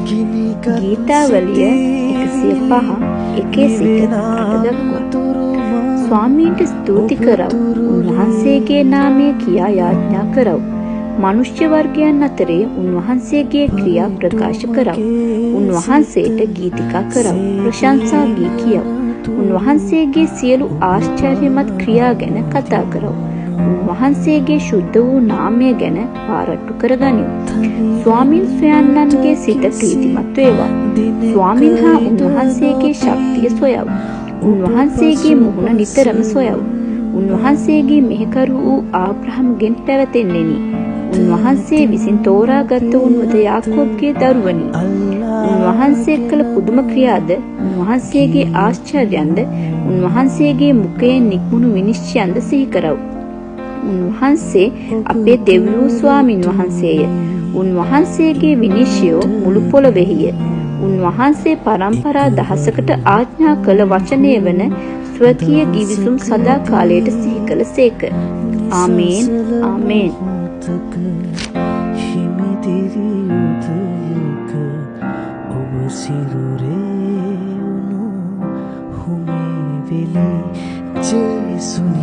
ගීතාවලිය 105 එකේ සිට 8 දක්වා. ස්වාමීන්ට ස්තුති කරව. උන්වහන්සේගේ නාමය කියා යාඥා කරව. මනුෂ්‍ය වර්ගයන් අතරේ උන්වහන්සේගේ ක්‍රියා ප්‍රකාශ කරව. උන්වහන්සේට ගීතිකා කරව. ප්‍රශංසා ගී කියව. උන්වහන්සේගේ සියලු ආශ්චර්යමත් ක්‍රියා ගැන කතා කරව. උන්වහන්සේගේ ශුද්ධ වූ නාමය ගැන පාරට්ටු කරගනිමු. ස්වාමින් ස්වයන්න්ගේ සිත ප්‍රීතිමත් වේවා. ස්වාමින් හා උන්වහන්සේගේ ශක්තිය සොයව. උන්වහන්සේගේ මුහුණ නිතරම සොයව. උන්වහන්සේගේ මෙහෙකරු වූ ආබ්‍රහම්ගෙන් පැවතෙන්නේනි. උන්වහන්සේ විසින් තෝරාගත් උන්වත යාකෝබ්ගේ දරුවනි. උන්වහන්සේ කළ පුදුම ක්‍රියාද, උන්වහන්සේගේ ආශ්චර්යයන්ද, උන්වහන්සේගේ මුඛයෙන් නික්මුණු විනිශ්චයන්ද සිහි කරව. උන්වහන්සේ අපේ දෙවියෝ ස්වාමින් වහන්සේය. උන්වහන්සේගේ විනිශ්චය මුළු පොළොවේය. උන්වහන්සේ පරම්පරා දහසකට ආඥා කළ වචනය වන ස්වකීය ගිවිසුම් සදා කාලයට සිහි කළ සේක. ආමේන් ආමේන්. ජේසුනි